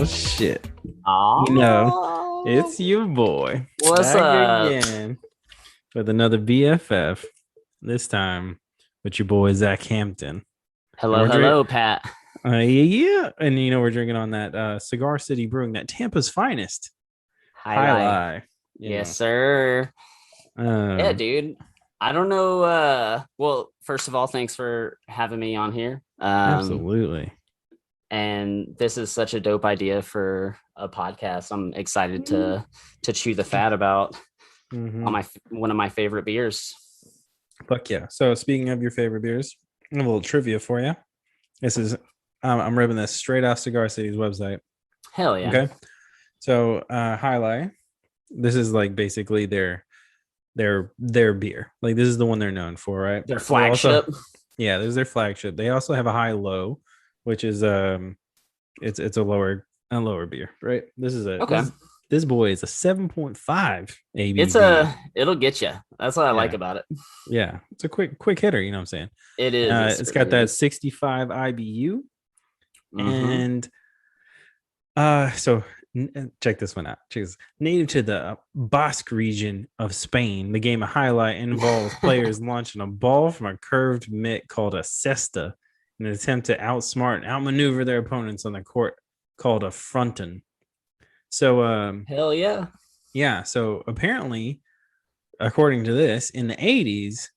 Oh shit. Oh, You know, it's your boy. What's back up? again with another BFF. This time with your boy Zach Hampton. And Hello, we're hello, Pat. yeah. And we're drinking on that Cigar City Brewing, that Tampa's finest. Highlight. Alai. Yes, sir. Yeah, Um dude. I don't know. Well, first of all, thanks for having me on here. Absolutely. And this is such a dope idea for a podcast. I'm excited to chew the fat about Mm-hmm. one of my favorite beers. Fuck yeah. So speaking of your favorite beers, I have a little trivia for you. This is I'm ripping this straight off Cigar City's website. Hell yeah. Okay. So Highlight, this is like basically their beer. Like this is the one they're known for, right? Their So flagship. yeah, this is their flagship. They also have a high low, which is it's a lower beer, right? Okay. This boy is a 7.5 ABV. It'll get you. That's what I like Yeah. about it. Yeah. It's a quick hitter, you know what I'm saying? It is. It's got that 65 IBU. Mm-hmm. And check this one out. Native to the Basque region of Spain, the game of highlight involves players launching a ball from a curved mitt called a cesta in an attempt to outsmart and outmaneuver their opponents on the court called a fronton. So Hell yeah. yeah, so apparently, according to this, in the 80s,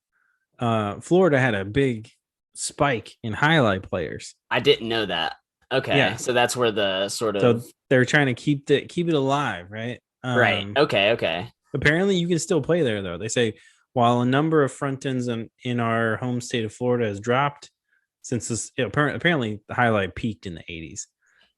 Florida had a big spike in highlight players. I didn't know that. Okay, Yeah. so that's where the sort of So they're trying to keep it alive, right? right. Okay. Apparently, you can still play there, though. They say while a number of frontons in our home state of Florida has dropped since this, apparently the highlight peaked in the 80s.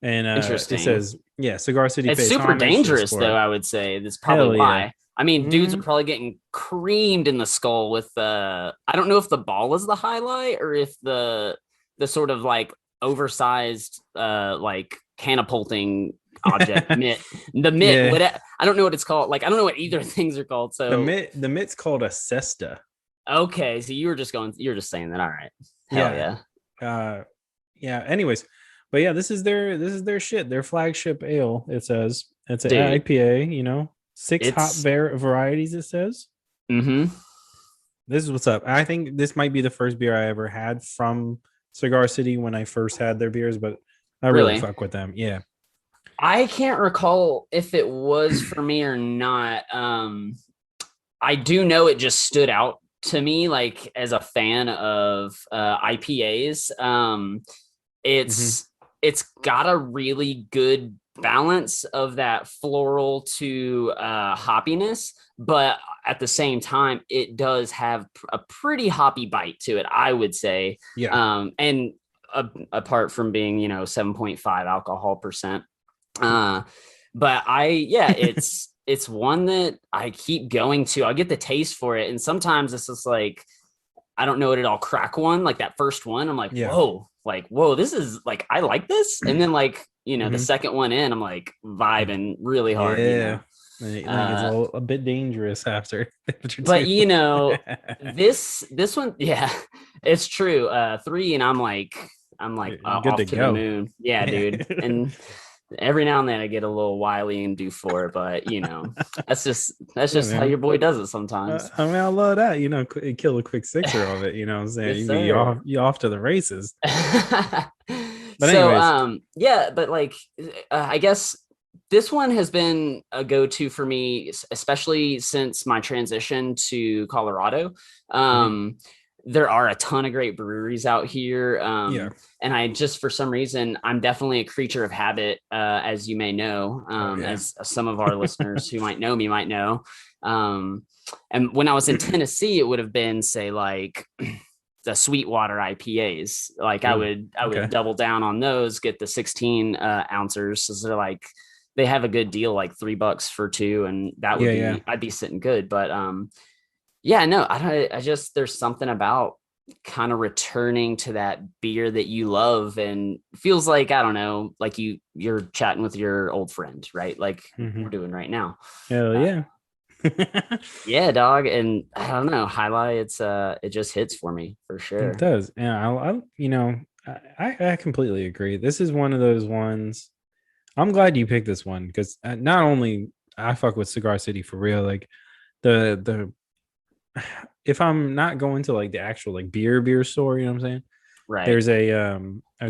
And Interesting. it says, yeah, Cigar City It's pays super homage to the dangerous, sport. though. I would say that's probably Hell yeah. why. I mean, dudes are Mhm. probably getting creamed in the skull with I don't know if the ball is the highlight or if the sort of like oversized like catapulting object mitt. The mitt. Yeah. What I don't know what it's called. Like I don't know what either things are called. So The mitt's called a cesta. okay, so you're just saying that. All right. Hell yeah. Yeah. Anyways, but yeah, this is their shit, their flagship ale. It says it's an Dude, IPA. 6 hop varieties. It says. Mm-hmm. This is what's up. I think this might be the first beer I ever had from Cigar City when I first had their beers, but I really fuck with them. Yeah. I can't recall if it was for me or not. I do know it just stood out to me, like as a fan of IPAs. It's got a really good balance of that floral to hoppiness, but at the same time, it does have a pretty hoppy bite to it, I would say. Yeah. And apart from being 7.5 alcohol percent. But it's one that I keep going to. I'll get the taste for it. And sometimes it's just like, I don't know it. I'll crack one, like that first one. I'm like, whoa, this is like, I like this. And then like, the second one in, I'm like vibing really hard. Yeah. It's a bit dangerous after. But this one, yeah, it's true. 3 and I'm like off to the moon. Yeah, dude. And every now and then I get a little wily and do 4, but that's just how your boy does it sometimes. I mean, I love that. Kill a quick 6er of it. You know what I'm saying? Yes, you off to the races. But so yeah, but like I guess this one has been a go-to for me, especially since my transition to Colorado. There are a ton of great breweries out here. And I just, for some reason, I'm definitely a creature of habit, as you may know, as some of our listeners who might know me might know. And when I was in Tennessee, it would have been, say, like the Sweetwater IPAs. Like I would double down on those, get the 16 ounces. So they're like, they have a good deal, like $3 for 2. And that would I'd be sitting good. But I just, there's something about kind of returning to that beer that you love and feels like, I don't know, like you're chatting with your old friend, right? Like we're doing right now. Hell yeah. Yeah, dog. And I don't know, highlight, it just hits for me for sure. It does. Yeah. I completely agree. This is one of those ones. I'm glad you picked this one because not only I fuck with Cigar City for real, like the if I'm not going to like the actual like beer store, you know what I'm saying? Right. There's a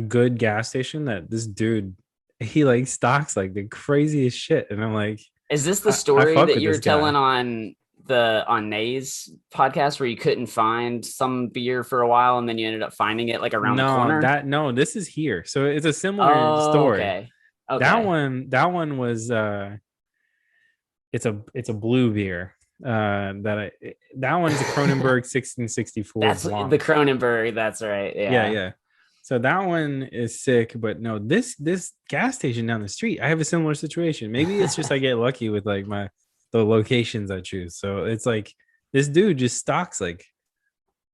good gas station that this dude he like stocks like the craziest shit, and I'm like, Is this the I story fuck that with you were this telling guy. on Nay's podcast where you couldn't find some beer for a while and then you ended up finding it like around the corner? No, this is here. So it's a similar Oh, story. okay. Okay. That one was it's a blue beer. That one's a Kronenberg 1664 That's the Blanc. Cronenberg. That's right. Yeah, Yeah. yeah. So that one is sick, but no, this gas station down the street, I have a similar situation. Maybe it's just I get lucky with like the locations I choose. So it's like this dude just stocks like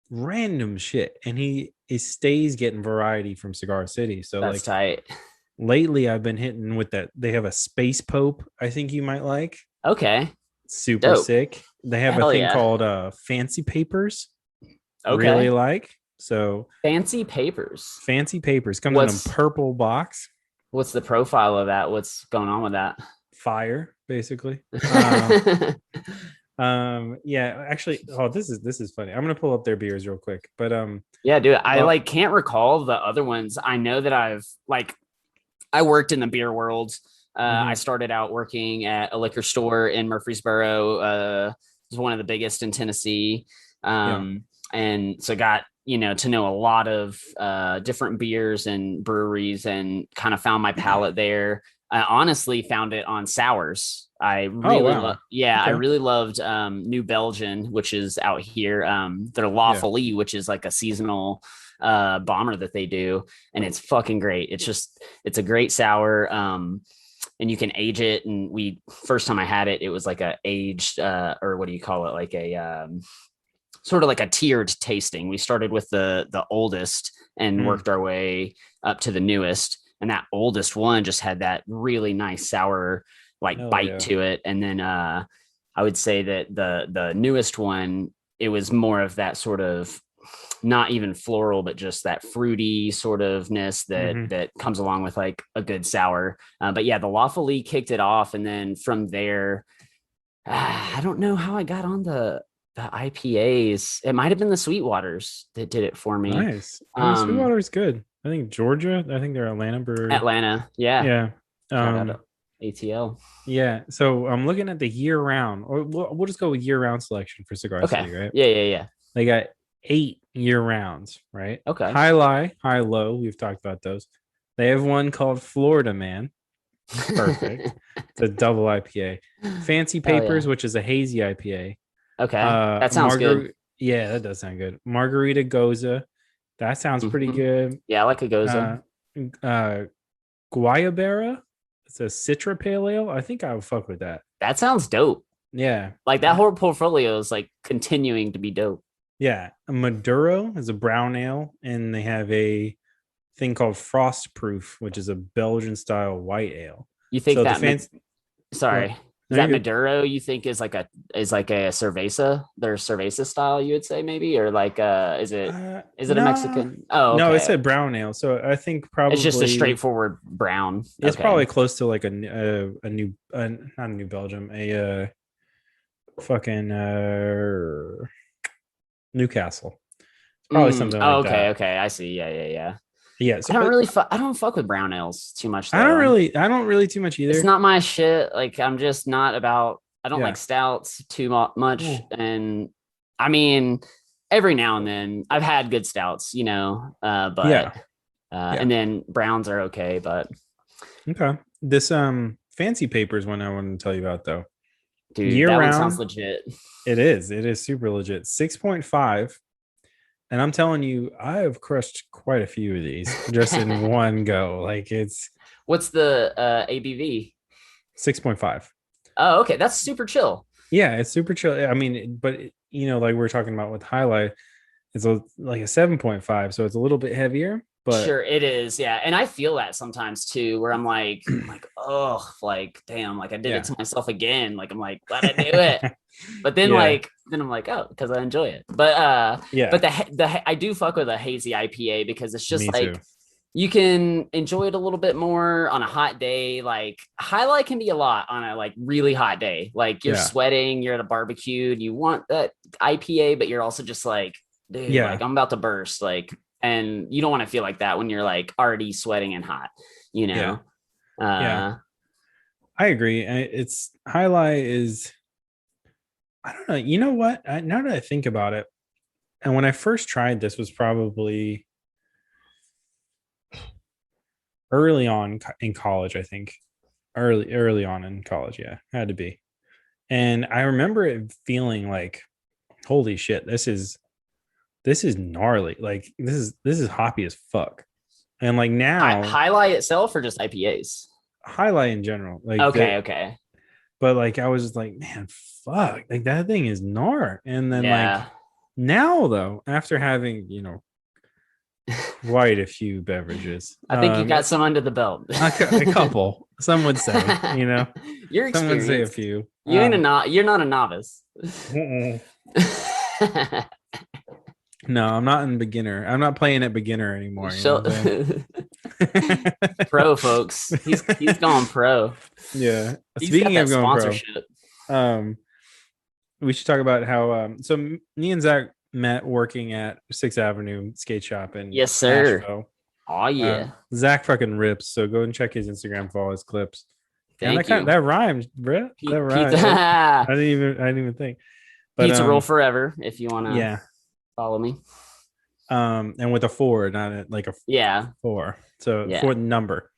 random shit, and he stays getting variety from Cigar City. So That's like tight. lately I've been hitting with that. They have a Space Pope I think you might like. Okay. Super Dope. sick. They have a Hell thing yeah. called Fancy Papers. Really Okay. like. So Fancy papers. Fancy Papers comes in a What's purple box. what's the profile of that? What's going on with that? Fire, basically. Yeah, actually, oh, this is funny. I'm gonna pull up their beers real quick. But Yeah, dude. I well, like can't recall the other ones. I know that I worked in the beer world. I mhm, started out working at a liquor store in Murfreesboro. It was one of the biggest in Tennessee. yeah. And so got, to know a lot of different beers and breweries and kind of found my palate there. I honestly found it on sours. Oh wow. I Okay. really loved New Belgian, which is out here. Their Yeah. Lawfully, which is like a seasonal bomber that they do, and it's fucking great. It's a great sour. And you can age it. And first time I had it, it was like a aged, or what do you call it? Like a, sort of like a tiered tasting. We started with the oldest and Mm. worked our way up to the newest. And that oldest one just had that really nice sour like Hell bite yeah. to it. And then I would say that the newest one, it was more of that sort of not even floral, but just that fruity sort ofness that Hmm. that comes along with like a good sour. But yeah, the Lawfully kicked it off, and then from there, I don't know how I got on the IPAs. It might have been the Sweetwaters that did it for me. Nice. I mean, Um, Sweetwater is good. I think Georgia. I think they're Atlanta brewery. Atlanta, yeah. Yeah. Shout out to Um. ATL. Yeah. So I'm looking at the year round, or we'll just go with year round selection for Cigar Okay, City, right? yeah, yeah, yeah. They got 8 year rounds, right? Okay. High low. We've talked about those. They have one called Florida Man. Perfect. It's a double IPA. Fancy Hell yeah. Papers, which is a hazy IPA. Okay, that sounds good. Margarita. Yeah, that does sound good. Margarita Goza. That sounds pretty Mhm. good. Yeah, I like a goza. Uh, uh, Guayabera. It's a Citra Pale Ale. I think I would fuck with that. That sounds dope. Yeah. Like that whole portfolio is like continuing to be dope. Yeah. Maduro is a brown ale, and they have a thing called Frost Proof, which is a Belgian style white ale. You think So the that fans, sorry, what? is No, that you're good. Maduro you think is like a cerveza, their cerveza style, you would say maybe, or like is it a Nah, Mexican? Oh, no, it okay. said brown ale. So I think It's just a probably straightforward brown. it's Okay. probably close to like a new, not a New Belgium, a fucking Newcastle. It's probably something Oh, like okay, that. okay. I see. Yeah, yeah, yeah. Yeah. So I don't fuck with brown ales too much I though. don't really, I don't really too much It's either. not my shit. Like I'm just not about. I don't like Yeah. stouts too much, Ooh. and I mean, every now and then I've had good stouts, but Yeah. Yeah. and then browns are okay, but Okay. This Fancy Papers one I want to tell you about though. dude, Year that one sounds round, legit. it is. It is super legit. 6.5. And I'm telling you, I have crushed quite a few of these just in one go. Like it's What's the ABV? 6.5. Oh, okay, that's super chill. Yeah, it's super chill. I mean, but like we're talking about with highlight, it's like a 7.5, so it's a little bit heavier, but Sure, it is. Yeah. And I feel that sometimes too, where I'm like, oh, like, damn, like I did it yeah. to myself again. Like, I'm like, why'd I do it? But then Yeah. then I'm like, oh, because I enjoy it. But Yeah. I do fuck with a hazy IPA because it's just Me like too. you can enjoy it a little bit more on a hot day. Like highlight can be a lot on a like really hot day. Like you're Yeah. sweating, you're at a barbecue, and you want that IPA, but you're also just like, dude, Yeah. like I'm about to burst. Like, and you don't want to feel like that when you're like already sweating and hot, you Yeah. know? Yeah. Uh I agree. It's highlight is, I don't know. You know what? Now that I think about it, and when I first tried this was probably early on in college, I think. Early on in college, yeah, had to be. And I remember it feeling like, holy shit, this is gnarly. Like this is hoppy as fuck. And like now, highlight itself or just IPAs? highlight in general, like Okay, the, okay. but like I was just like, man, fuck, like that thing is gnar. And then like Yeah. now though, after having quite a few beverages, I think you got some under the belt. a couple, some would say, You're some would say a experienced. few. You're not a novice. Mm-mm. No, I'm not in beginner. I'm not playing at beginner anymore. You know So, what I'm saying? pro folks. He's gone pro. Yeah. He's got Speaking that of going pro, sponsorship. um, we should talk about how so me and Zach met working at Sixth Avenue Skate Shop in Yes, sir. Nashville. Oh yeah. Zach fucking rips, so go and check his Instagram for all his clips. And Thank you. that rhymes, bro. That rhymes. Pizza. I didn't even think. But Pizza roll forever if you want to yeah. follow me. And with a 4, not like a Yeah. 4. So Yeah. for the number.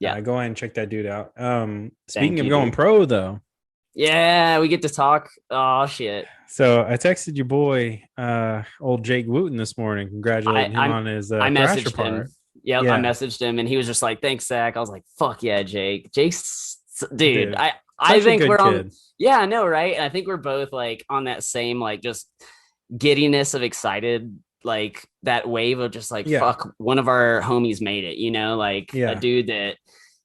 Yeah. Go ahead and check that dude out. Thank Speaking of you, going dude. pro though. Yeah, we get to talk. Oh shit. So I texted your boy, old Jake Wooten this morning, I congratulating him I'm on his I Thrasher messaged part. him. Yep, I Yeah, messaged him and he was just like, "Thanks, Zach." I was like, "Fuck yeah, Jake." Jake's dude. dude, I such a think good we're on. kid. Yeah, I know, right? And I think we're both like on that same like just giddiness of excited, like that wave of just like Yeah, fuck, one of our homies made it. Like a yeah, dude that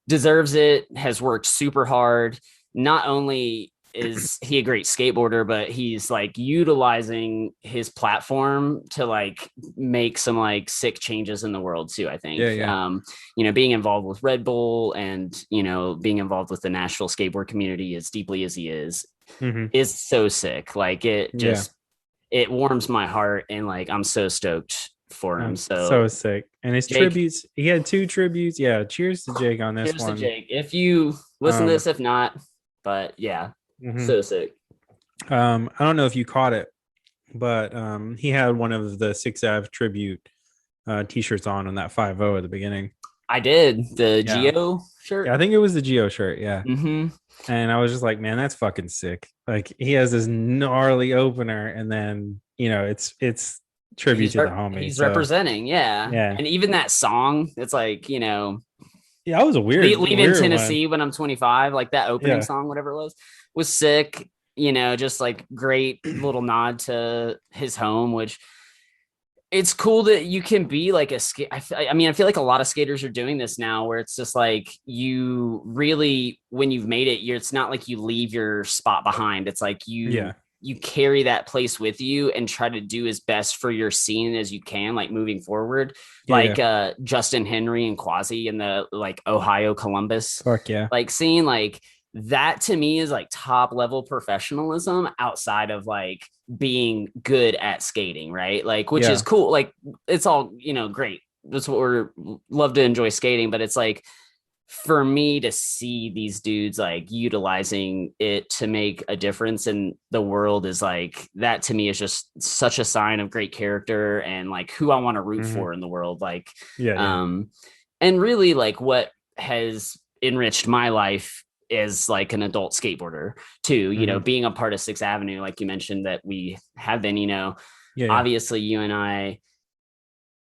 deserves it, has worked super hard. Not only is he a great skateboarder, but he's like utilizing his platform to like make some like sick changes in the world too. I yeah, think, yeah. being involved with Red Bull and, being involved with the Nashville skateboard community as deeply as he Mm-hmm. is so sick. Like it Yeah, just, it warms my heart. And like, I'm so stoked for him. I'm So so sick. And his Jake, tributes, he had 2 tributes. Yeah, cheers to Jake on this cheers to one. Jake. If you listen to Um, this, if not, but yeah, mhm. so sick. I don't know if you caught it, but he had one of the 6 Ave tribute t-shirts on that 5-0 at the beginning. I did the Yeah. Geo shirt. Yeah, I think it was the Geo shirt. Yeah. Mm-hmm. And I was just like, man, that's fucking sick. Like he has this gnarly opener, and then it's tribute to the homie. He's So representing, yeah. yeah, And even that song, it's like, yeah, that was a leave in weird one. Tennessee when I'm 25, like that opening Yeah, song, whatever it was sick. Just like great little nod to his home, which it's cool that you can be like a skate. I mean, I feel like a lot of skaters are doing this now where it's just like you really, when you've made it, it's not like you leave your spot behind. It's like yeah, you carry that place with you and try to do as best for your scene as you can, like moving forward, yeah, yeah. like Justin Henry and Quasi in the like Ohio Columbus, Fuck yeah. like scene, like that to me is like top level professionalism outside of like being good at skating, right? Like, which is Yeah. cool. Like, it's all, great. That's what we're love to enjoy skating, but it's like for me to see these dudes like utilizing it to make a difference in the world is like that to me is just such a sign of great character and like who I want to root Mm-hmm. for in the world. Like, Yeah, yeah. and really like what has enriched my life is like an adult skateboarder too, Mm-hmm. being a part of Sixth Avenue, like you mentioned that we have been, Yeah, yeah. obviously you and I,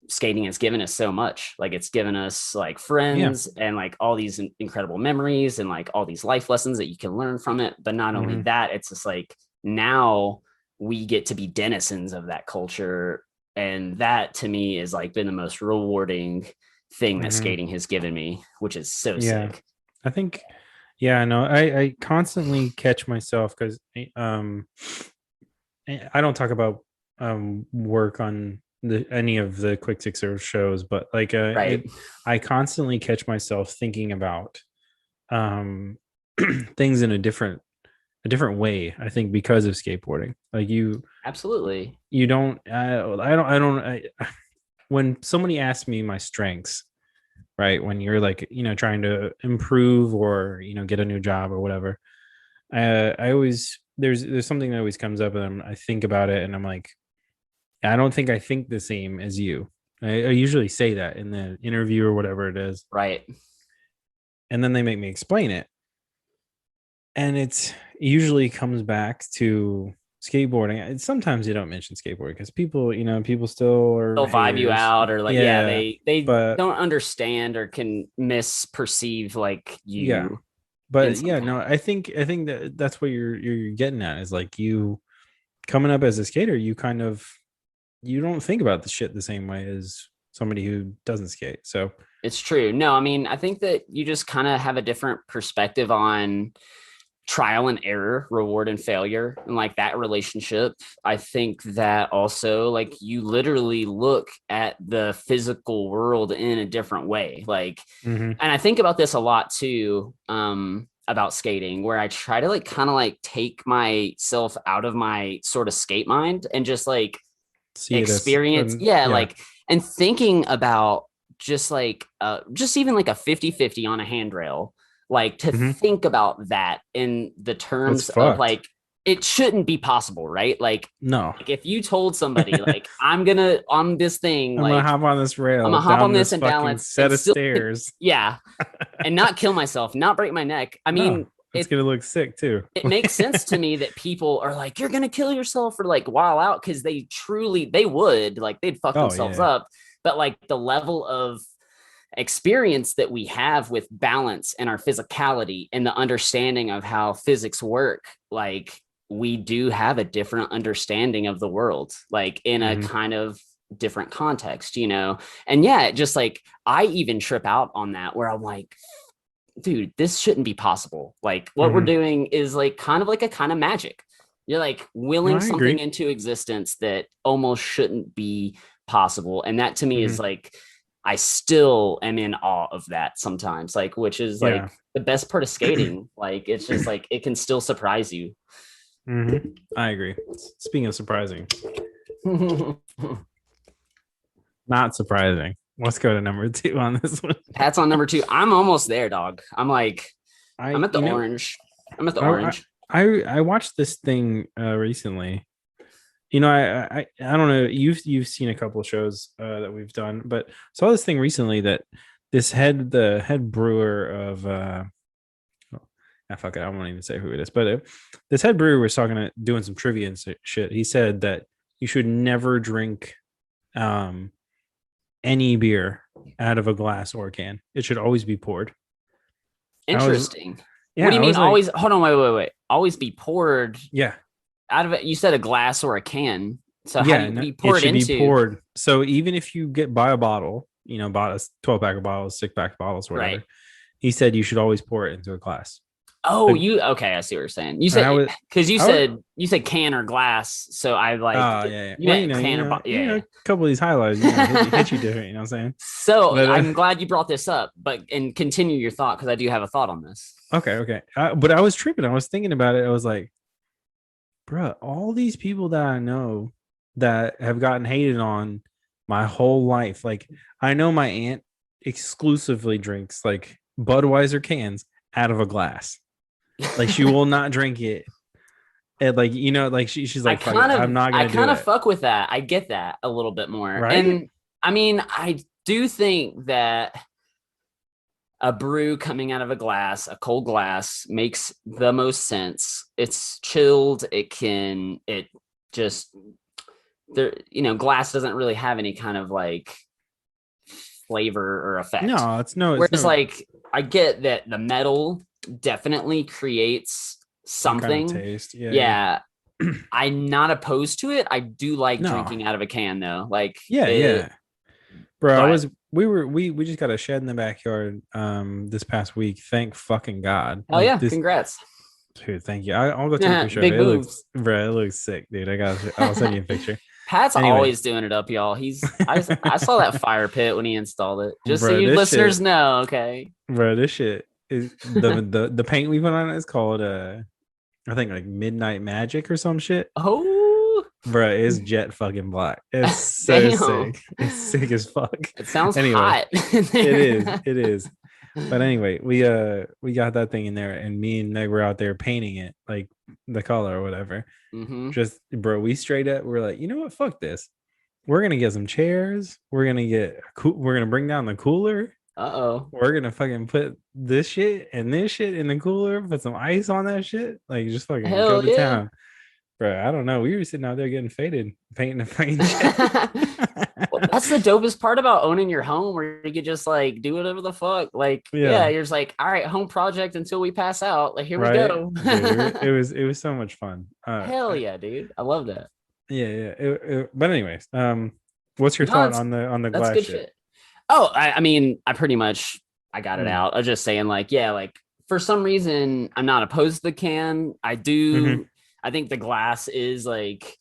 skating has given us so much. Like it's given us like Yeah. friends and like all these incredible memories and like all these life lessons that you can learn from it. But not only Mm-hmm. that, it's just like now we get to be denizens of that culture. And that to me is like been the most rewarding thing that Mm-hmm. skating has given me, which is so Yeah. sick. I think, yeah, no, I constantly catch myself because I don't talk about work on any of the quick sixer shows, but like Right. I constantly catch myself thinking about things in a different way. I think because of skateboarding, like Absolutely. you don't when somebody asks me my strengths, right, when you're like trying to improve or get a new job or whatever, I always there's something that always comes up and I think about it and I'm like, I don't think I think the same as you. I usually say that in the interview or whatever it is, Right. and then they make me explain it, and it usually comes back to skateboarding. Sometimes you don't mention skateboarding because people still are They'll vibe you haters. out, or like, yeah, Yeah, they but don't understand or can misperceive like yeah, you in but some yeah, kind no, of. I think that that's what you're getting at is like you coming up as a skater, you don't think about the shit the same way as somebody who doesn't skate. So It's true. No, I mean, I think that you just kind of have a different perspective on trial and error, reward and failure, and like that relationship. I think that also, like, you literally look at the physical world in a different way. Like, mm-hmm. and I think about this a lot too, about skating, where I try to like kind of like take myself out of my sort of skate mind and just like See it as experience, yeah, yeah. like, and thinking about just like just even like a 50-50 on a handrail, like to Mm-hmm. think about that in the That's terms of fucked. like it shouldn't be possible, right? No. Like if you told somebody I'm like I'm gonna on this thing, gonna like hop on this I'm rail gonna hop on down this this and fucking balance set and of still, stairs. yeah, and not kill myself, not break my neck. I No, mean, it's gonna look sick too. it makes sense to me that people are like, you're gonna kill yourself or like while out, because they truly, they would, like, they'd fuck Oh themselves yeah. up. But like the level of experience that we have with balance and our physicality and the understanding of how physics work, like we do have a different understanding of the world, like in a Mm-hmm. kind of different context, you know. And yeah, just like I even trip out on that where I'm like, dude, this shouldn't be possible. Like what we're Mm-hmm. doing is like kind of like a kind of magic. You're like No, willing I something agree. into existence that almost shouldn't be possible. And that to me Mm-hmm. is like, I still am in awe of that sometimes, like, which is Yeah. like the best part of skating. Like, it's just like, it can still surprise you. Mm-hmm. I agree. Speaking of surprising, not surprising. Let's go to number 2 on this one. Pat's on number two. I'm almost there, dog. I'm like, I'm I at the orange. I'm at the I orange. I watched this thing recently. I don't know. You've seen a couple of shows that we've done, but saw this thing recently that the head brewer of fuck it, I won't even say who it is, but this head brewer was doing some trivia and shit. He said that you should never drink um any beer out of a glass or a can. It should always be poured. I was Interesting. What do yeah, you I mean was like always? Hold on, wait. Always be poured yeah, out of it. You said a glass or a can. So how do yeah, you no, be it poured should be into? poured. So even if you buy a bottle, bought a 12 pack of bottles, 6 pack of bottles, or Right. whatever, he said you should always pour it into a glass. Oh, The, you okay? I see what you're saying. You and said because I was, you said can or glass. So I like oh yeah, yeah. you Well, meant can or yeah. a couple of these highlights, hit you different. You know what I'm saying? So But I'm glad you brought this up, but and continue your thought because I do have a thought on this. okay. But I was tripping. I was thinking about it. I was like, bruh, all these people that I know that have gotten hated on my whole life. Like, I know my aunt exclusively drinks like Budweiser cans out of a glass. Like, she will not drink it. And like, like she's like, fuck it, I'm not I gonna do kind of it. fuck with that. I get that a little bit more. Right? And I mean, I do think that a brew coming out of a glass, a cold glass, makes the most sense. It's chilled. It just, there, glass doesn't really have any kind of like flavor or effect. No, it's Whereas, no like, I get that the metal definitely creates some kind of something. taste. Yeah. Yeah. I'm not opposed to it. I do like No. drinking out of a can though. Like Yeah, it, yeah. Bro, but we just got a shed in the backyard this past week. Thank fucking God. oh Like yeah, this congrats. dude, thank you. I'll go take a picture of Big it. It looks moves. bro, it looks sick, dude. I'll send you a picture. Pat's Anyway. always doing it up, y'all. I saw that fire pit when he installed it. Just so Bro, you this listeners shit- know, okay? Bro, this shit is the paint we put on it is called I think like Midnight Magic or some shit. Oh, Bro, it's jet fucking black. It's so damn. sick. It's sick as fuck. It sounds Anyway, hot. it is. But anyway, we got that thing in there, and me and Meg were out there painting it, like the color or whatever. Mm-hmm. Just bro, we straight up we're like, you know what? Fuck this. We're gonna get some chairs. We're gonna bring down the cooler. Uh-oh. We're gonna fucking put this shit and this shit in the cooler, put some ice on that shit. Like just fucking Hell go to yeah. town. Bro, I don't know. We were sitting out there getting faded, painting the paint shit. Well, that's the dopest part about owning your home, where you could just like do whatever the fuck. Like, yeah, you're just like, all right, home project until we pass out. Like, here we go. Dude, it was so much fun. Hell yeah, dude. I love that. Yeah. But anyways, what's your thought on the that's glass good shit? Oh, I mean, I pretty much I got it Mm. out. I was just saying, like, yeah, like for some reason, I'm not opposed to the can. I do. I think the glass is like,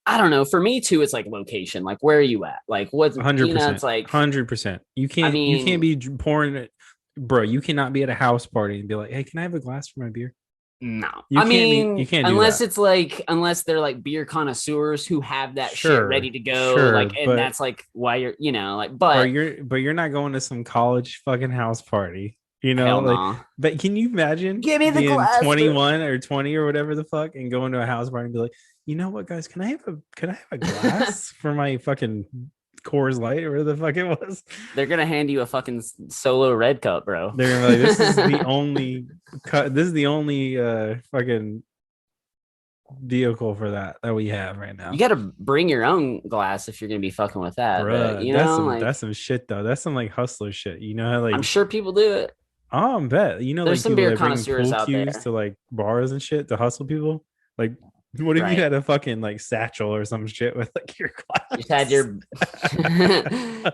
I don't know. For me too, it's like location. Like, where are you at? Like, what's 100%? It's like 100%. You can't. You can't be pouring it, bro. You cannot be at a house party and be like, "Hey, can I have a glass for my beer?" No, you can't unless it's like unless they're like beer connoisseurs who have that shit ready to go, like, and that's like why you're, like, but you're not going to some college fucking house party, like. Nah. But can you imagine Give me the being glass 21 or 20 or whatever the fuck and going to a house party and be like, you know what, guys, can I have a glass for my fucking Coors Light or whatever the fuck it was? They're gonna hand you a fucking solo red cup, bro. They're gonna be like, this is the only this is the only fucking vehicle for that we have right now. You got to bring your own glass if you're gonna be fucking with that. Bruh, But, that's some shit though. That's some like hustler shit. You know how like I'm sure people do it. Oh, I bet. There's like some people beer that bring connoisseurs pool out cues there to like bars and shit to hustle people. Like, what if you had a fucking like satchel or some shit with like your glass? You just had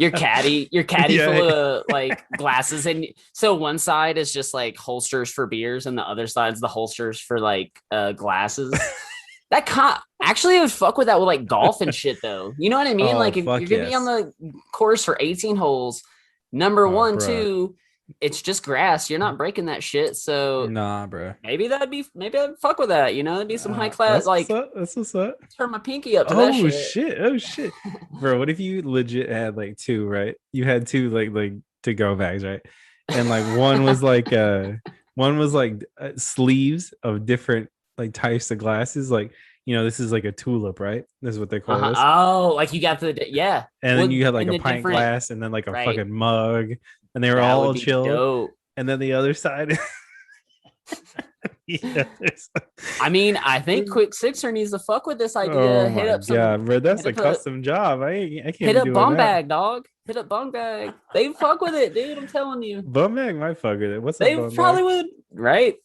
your caddy full of like glasses, and so one side is just like holsters for beers, and the other side's the holsters for like glasses. That actually I would fuck with that with like golf and shit though. You know what I mean? Like if you're gonna be on the course for 18 holes, number 1, 2, it's just grass. You're not breaking that shit. So nah, bro. Maybe I'd fuck with that. It'd be some high class. That's what's up. Turn my pinky up to that shit. Oh shit, bro. What if you legit had like two, right? You had two like to go bags, right? And like one was like sleeves of different like types of glasses, like this is like a tulip, right? This is what they call this. Oh, like you got and then you had like a pint glass and then like a fucking mug, and they were all chilled. And then the other side I mean, I think Quick Sixer needs to fuck with this idea. Oh hit up some, bro, that's a custom job. I can't hit up Bum Bag, dog. Hit up Bum Bag. They fuck with it, dude. I'm telling you. Bum Bag might fuck with it. They probably would, right?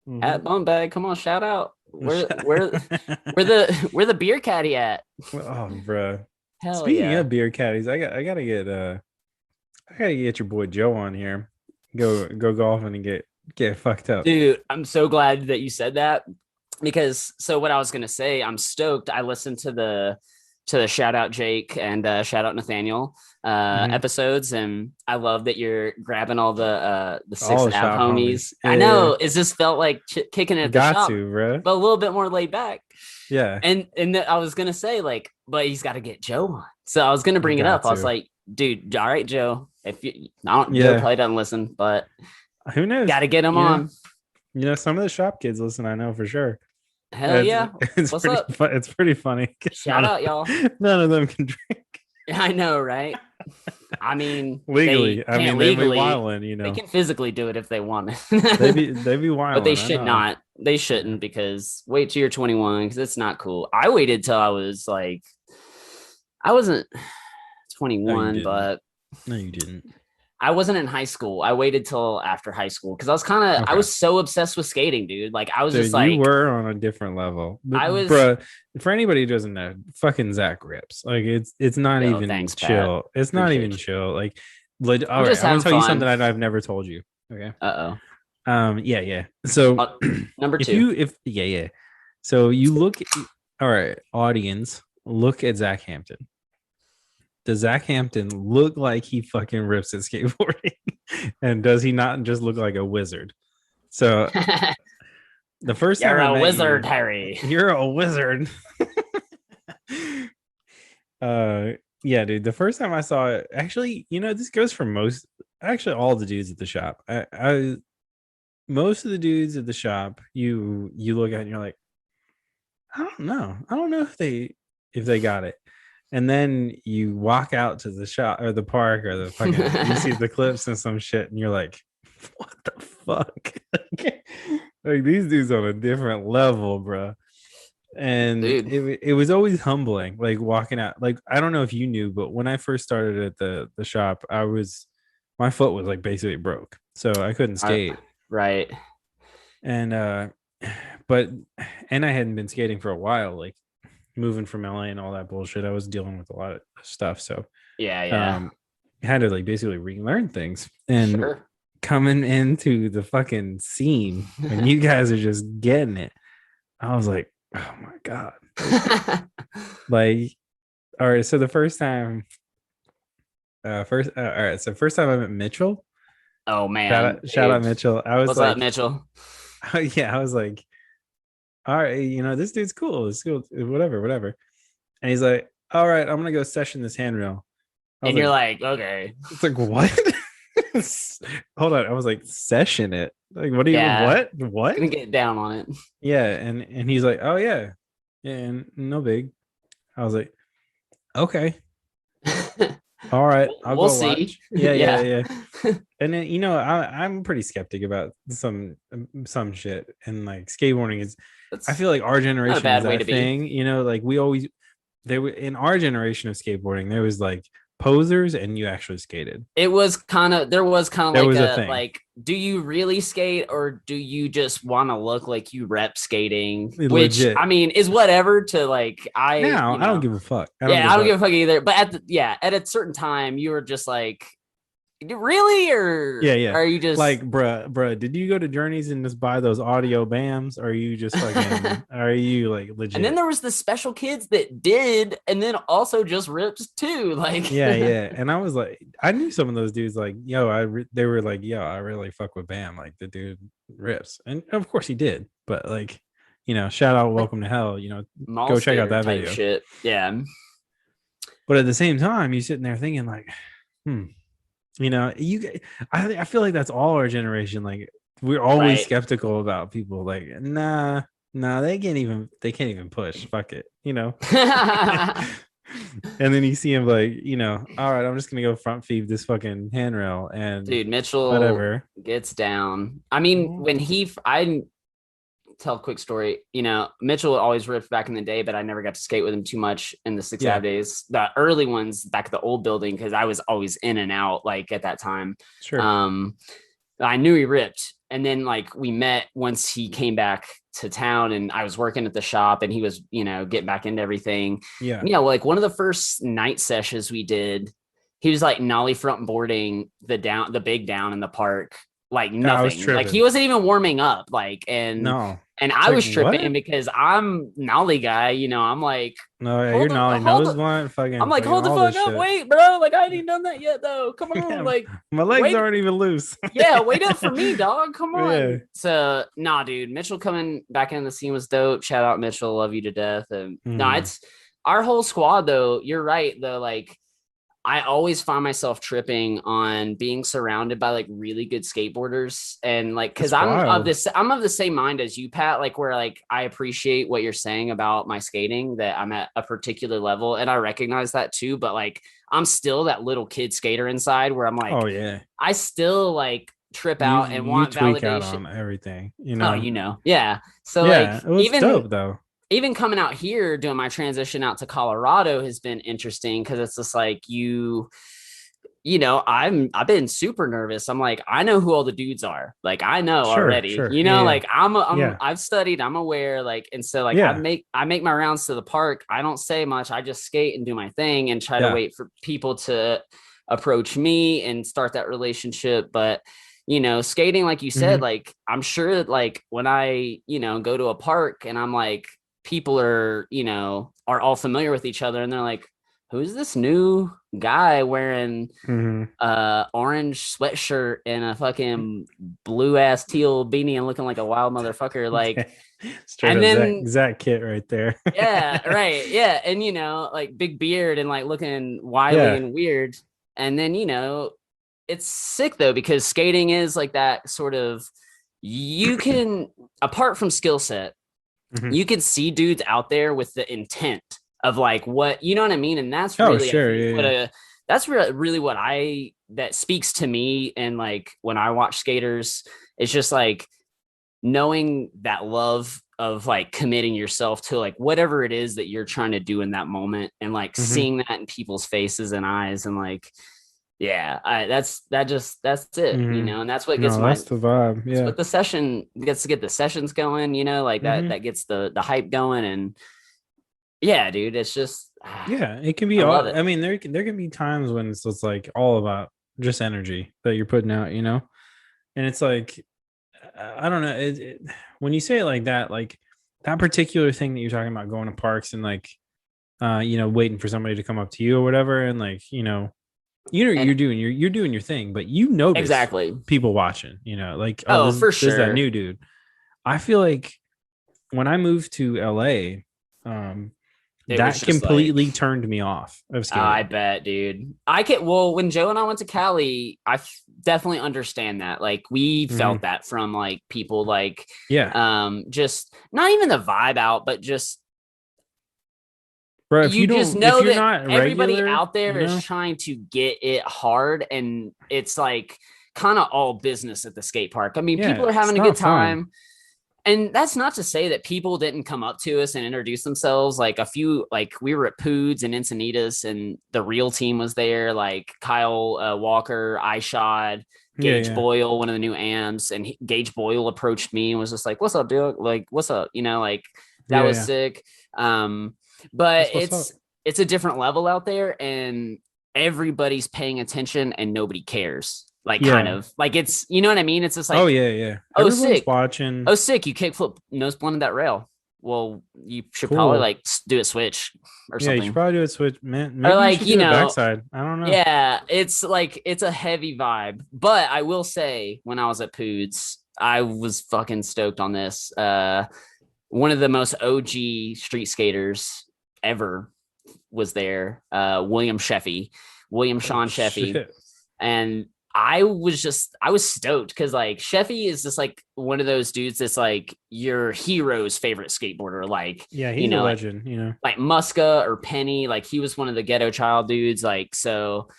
Mm-hmm. At Bum Bag, come on, shout out. Where the beer caddy at? Oh, bro. Hell Speaking of beer caddies, I gotta get your boy Joe on here. Go golfing and get fucked up, dude. I'm so glad that you said that, because what I was gonna say, I'm stoked. I listened to the shout out Jake and shout out Nathaniel episodes, and I love that you're grabbing all the 6 app homies. Yeah, I know it's just felt like kicking it at the shop, bro. But a little bit more laid back. Yeah, and I was gonna say but he's got to get Joe on. So I was gonna bring it up. I was like, dude, all right, Joe. If you, Joe probably doesn't listen, but who knows? Got to get him on. Some of the shop kids listen. I know for sure. Hell yeah! What's up? It's pretty funny. Shout out, y'all. None of them can drink. I know, right? I mean, legally, they'd be wilding, They can physically do it if they want. They'd be wilding, but they should not. They shouldn't, because wait till you're 21, because it's not cool. I waited till I was like, I wasn't 21, but no, you didn't. I wasn't in high school. I waited till after high school, because I was I was so obsessed with skating, dude. Like I was just like, you were on a different level. I was, bro. For anybody who doesn't know, fucking Zach rips. Like it's not even chill. Pat. It's not even chill. Like, all right, I'm gonna tell you something I've never told you. Okay. Yeah. So number 2. So you look. All right, audience. look at Zach Hampton. Does Zach Hampton look like he fucking rips at skateboarding? And does he not just look like a wizard? So the first time You're I a met wizard, you, Harry. you're a wizard. uh yeah, dude. The first time I saw it, actually, this goes for all the dudes at the shop. I most of the dudes at the shop, you look at and you're like, I don't know. I don't know if they got it. And then you walk out to the shop or the park or the fucking you see the clips and some shit and you're like, what the fuck? Like these dudes on a different level, bro. And Dude. it was always humbling, like walking out. Like I don't know if you knew, but when I first started at the shop, my foot was like basically broke, so I couldn't skate. Right. And but and I hadn't been skating for a while, like moving from LA and all that bullshit. I was dealing with a lot of stuff, so Yeah. had to like basically relearn things. And Sure. coming into the fucking scene when you guys are just getting it, I was like, oh my god. Like, all right, so the first time all right, so first time I met Mitchell. Oh man. Shout out Mitchell. I was What's like, up, Mitchell? yeah, I was like, all right, this dude's cool. It's cool, whatever. And he's like, all right, I'm gonna go session this handrail. And you're like, okay. It's like, what? Hold on. I was like, session it. Like, what do you what? Gonna get down on it. Yeah, and he's like, oh yeah. Yeah, and no big. I was like, okay. All right, I'll we'll go see. watch. Yeah. And then I'm pretty skeptic about some shit, and like skateboarding is. I feel like our generation is that thing. Like we always there were in our generation of skateboarding, there was like posers, and you actually skated. There was kind of like a thing. Like, do you really skate or do you just want to look like you rep skating? Legit. Which I mean is whatever. To like, I don't give a fuck. I don't give a fuck either. But at a certain time, you were just like, really, or yeah, are you just like, bruh, did you go to Journeys and just buy those audio BAMs? Or are you just fucking are you like legit? And then there was the special kids that did, and then also just rips too. Like, yeah. And I was like, I knew some of those dudes, like, they were like, yo, I really fuck with BAM. Like the dude rips, and of course he did. But like, shout out, Welcome to Hell. Go check out that video. Shit. Yeah. But at the same time, you're sitting there thinking like, I feel like that's all our generation. Like we're always skeptical about people. Like, nah, they can't even push. Fuck it, And then you see him like, all right, I'm just gonna go front feed this fucking handrail. And dude, Mitchell whatever gets down. I mean, when I tell a quick story. Mitchell always ripped back in the day, but I never got to skate with him too much in the 6 days. The early ones back at the old building, because I was always in and out like at that time. Sure. I knew he ripped. And then like we met once he came back to town and I was working at the shop and he was, getting back into everything. Yeah. Like one of the first night sessions we did, he was like nollie front boarding the big down in the park. Like nothing. Like he wasn't even warming up. Like, and I was tripping because I'm nollie guy, I'm like, no, you're nollie nose one. I'm like, hold the fuck up, wait, bro. Like, I ain't done that yet, though. Come on, like, my legs aren't even loose. Yeah, wait up for me, dog. Come on. Yeah. So, nah, dude, Mitchell coming back into the scene was dope. Shout out Mitchell, love you to death. And it's our whole squad, though. You're right, though. Like, I always find myself tripping on being surrounded by like really good skateboarders, and like, cause I'm of the same mind as you, Pat, like where like, I appreciate what you're saying about my skating, that I'm at a particular level and I recognize that too. But like, I'm still that little kid skater inside where I'm like, oh yeah, I still like trip out and want validation out on everything, Yeah. So yeah, like, it was even dope though. Even coming out here, doing my transition out to Colorado has been interesting because it's just like I've been super nervous. I'm like, I know who all the dudes are. Like, I know already, like I've studied, I'm aware, like, and so like, I make my rounds to the park. I don't say much. I just skate and do my thing and try to wait for people to approach me and start that relationship. But skating, like you said, like, I'm sure that like when I, go to a park and I'm like, people are, are all familiar with each other, and they're like, who's this new guy wearing orange sweatshirt and a fucking blue ass teal beanie and looking like a wild motherfucker? Like, straight and then Zach kit right there. Yeah, right. Yeah. And like big beard and like looking wily and weird. And then, it's sick though, because skating is like that sort of, you can, apart from skill set, you can see dudes out there with the intent of like what, you know what I mean? And that's really, that's really what that speaks to me. And like when I watch skaters, it's just like knowing that love of like committing yourself to like whatever it is that you're trying to do in that moment, and like seeing that in people's faces and eyes, and like, that's it, and that's what gets that's the vibe. Yeah, that's what the session gets to get the sessions going, like that gets the hype going. And dude, it's just it can be all, I mean, there can be times when it's just like all about just energy that you're putting out, and it's like, I don't know, when you say it like that particular thing that you're talking about, going to parks and like waiting for somebody to come up to you or whatever, and like you're doing your thing, but exactly people watching, like, for sure, there's that new dude. I feel like when I moved to LA, that completely turned me off of skating. I bet, dude. When Joe and I went to Cali, I definitely understand that. Like, we felt that from like people, like, just not even the vibe out, but just, bro, if you just know that everybody out there is trying to get it hard, and it's like kind of all business at the skate park. I mean, people are having a good time. And that's not to say that people didn't come up to us and introduce themselves. Like a few, like we were at Poods and Encinitas, and the real team was there. Like Kyle Walker, iShot, Gage Boyle, one of the new AMs, and Gage Boyle approached me and was just like, "What's up, dude? Like, what's up?" Like that was sick. But it's a different level out there, and everybody's paying attention and nobody cares. Like, kind of like, it's, you know what I mean? It's just like, everyone's sick. Watching. Oh, sick. You kickflip nose blunted that rail. Well, you should probably like do it switch or something. Yeah, you should probably do it switch, man. Maybe or like, you know, backside. I don't know. Yeah, it's like, it's a heavy vibe. But I will say, when I was at Poods, I was fucking stoked on this. One of the most OG street skaters ever was there. William Sean Sheffy. And I was stoked because like Sheffy is just like one of those dudes that's like your hero's favorite skateboarder. Like, he's a legend, like Muska or Penny. Like, he was one of the Ghetto Child dudes. Like, so,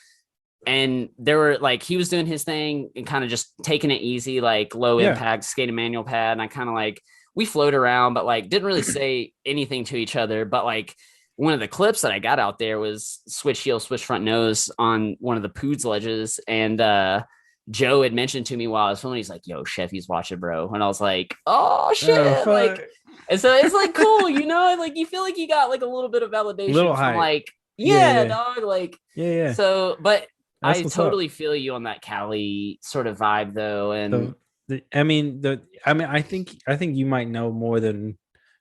and there were like, he was doing his thing and kind of just taking it easy, like low impact skating manual pad. And I kind of like, we float around, but like didn't really say anything to each other. But like, one of the clips that I got out there was switch heel, switch front nose on one of the Poods ledges. And Joe had mentioned to me while I was filming, he's like, "Yo, Sheffy's watching, bro." And I was like, "Oh shit!" Like, and so it's like cool, like you feel like you got like a little bit of validation from like, dog, like, So, but that's I totally feel you on that Cali sort of vibe though, and I think you might know more than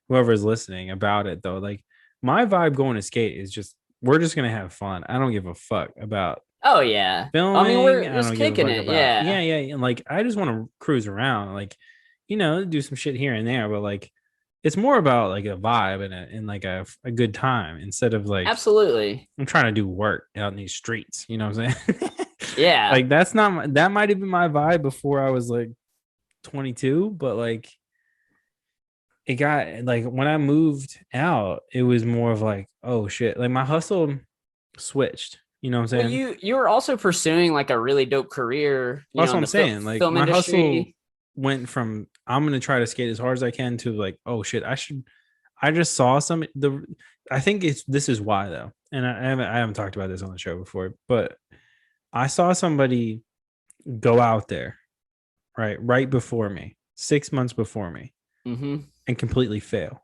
whoever's listening about it though, like. My vibe going to skate is just, we're just going to have fun. I don't give a fuck about filming. I mean, we're just kicking it. Yeah. And like, I just want to cruise around, like, do some shit here and there, but like, it's more about like a vibe and like a good time instead of like, absolutely, I'm trying to do work out in these streets. You know what I'm saying? Yeah. Like, that might have been my vibe before I was like 22, but like, it got like, when I moved out, it was more of like, oh shit, like my hustle switched. You know what I'm saying? Well, you were also pursuing like a really dope career. That's what I'm saying. Like, my hustle went from, I'm gonna try to skate as hard as I can, to like, oh shit, I just saw I think this is why though, and I haven't talked about this on the show before, but I saw somebody go out there right before me, 6 months before me. And completely fail.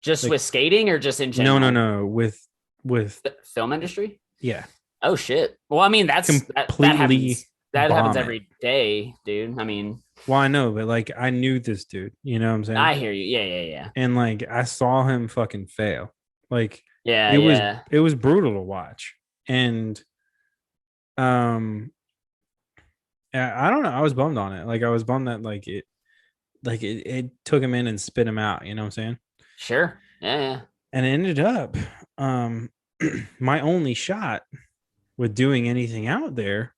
Just like, with skating or just in general? No. With the film industry? Yeah. Oh shit. Well, I mean, that's completely that happens bomb it. every day, dude. I mean, Well, I know, but like I knew this dude, you know what I'm saying? I hear you. Yeah. And like I saw him fucking fail. Like Yeah. it was brutal to watch. And um I don't know, I was bummed on it. Like I was bummed that it took him in and spit him out, you know what I'm saying? Sure. Yeah. And it ended up my only shot with doing anything out there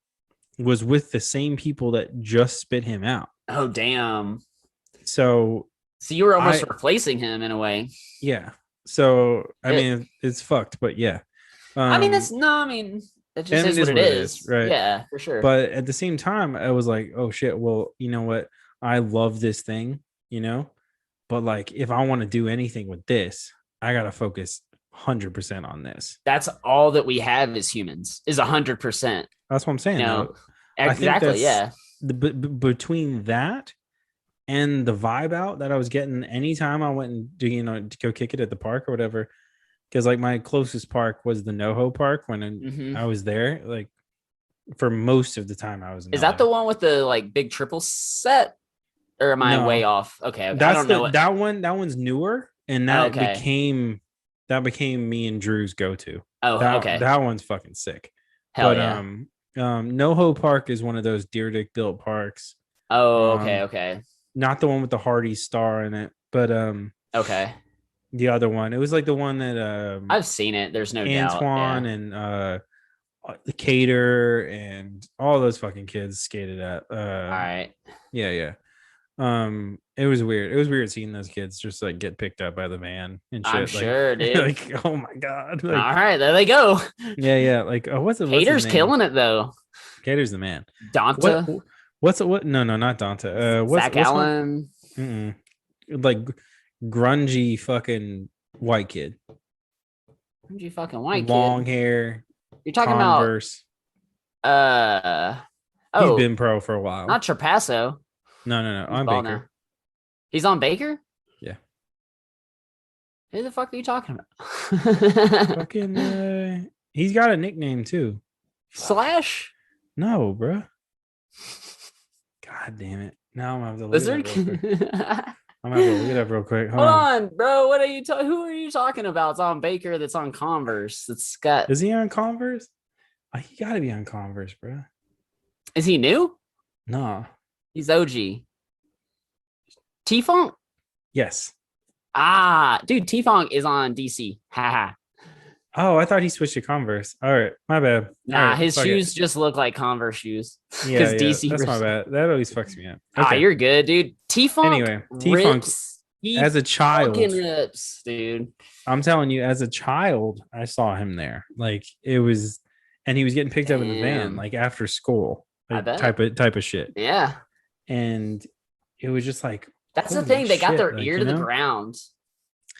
was with the same people that just spit him out. Oh, damn. So you were almost replacing him in a way. Yeah. So I mean, it's fucked, but yeah. I mean, it just is what it is, right? Yeah, for sure. But at the same time, I was like, oh shit. Well, you know what? I love this thing, but like, if I want to do anything with this, I gotta focus 100% on this. That's all that we have as humans is 100%. That's what I'm saying. Exactly. Yeah. Between that and the vibe out that I was getting anytime I went and to go kick it at the park or whatever, because like my closest park was the NoHo Park when I was there. Like for most of the time I was. Is that the one with the like big triple set, or am I way off? Okay, that's I don't know that one. That one's newer, and that became me and Drew's go to. Oh, okay. That one's fucking sick. Hell yeah. NoHo Park is one of those Deer Dick built parks. Oh, okay. Not the one with the Hardy star in it, but okay. The other one. It was like the one that I've seen it. There's no Antoine doubt. And the Cater and all those fucking kids skated at. All right. Yeah. It was weird. It was weird seeing those kids just like get picked up by the van and shit. I'm sure, dude. Like, oh my god. Like, all right, there they go. Yeah. Like, what's Cater's killing it though. Cater's the man. Donta. What? No, not Donta. Zach Allen. Like grungy fucking white kid. Grungy fucking white Long kid. hair. You're talking Converse. about. He's been pro for a while. Not Trapasso. No. I'm Baker. Now. He's on Baker? Yeah. Who the fuck are you talking about? Fucking he's got a nickname too. Slash? No, bro. God damn it. Now I'm gonna have to look it up real quick. Hold on, bro. What are you who are you talking about? It's on Baker, that's on Converse. It's got. Is he on Converse? He gotta be on Converse, bro. Is he new? No. He's OG. T-Funk? Yes. Dude, T-Funk is on DC. Haha. Oh, I thought he switched to Converse. All right, my bad. Nah, his shoes just look like Converse shoes. Yeah, DC. That's my bad. That always fucks me up. Okay. You're good, dude. T-Funk. Anyway, T-Funk as a child, rips, dude. I'm telling you, as a child, I saw him there. Like it was, and he was getting picked up in the van, like after school, like type of shit. Yeah, and it was just like that's the thing. They got their ear to the ground.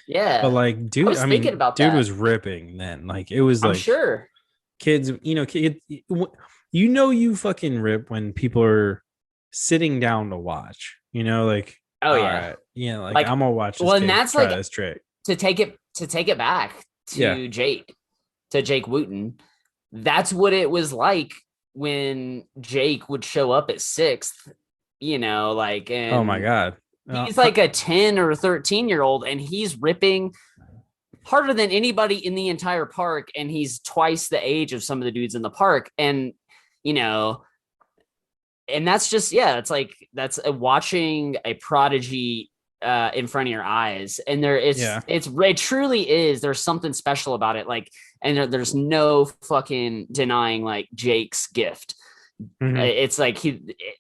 Yeah, but like, dude, I mean, dude was ripping then. Like, it was like, I'm sure kids, you fucking rip when people are sitting down to watch. Like, oh yeah, right, like I'm gonna watch. This and that's like this trick to take it back to Jake Wooten. That's what it was like when Jake would show up at 6th. And oh my god. He's like a 10 or 13-year-old, and he's ripping harder than anybody in the entire park. And he's twice the age of some of the dudes in the park. And, and that's just, it's like, that's watching a prodigy in front of your eyes. And it truly is. There's something special about it. Like, and there's no fucking denying like Jake's gift. Mm-hmm. It's like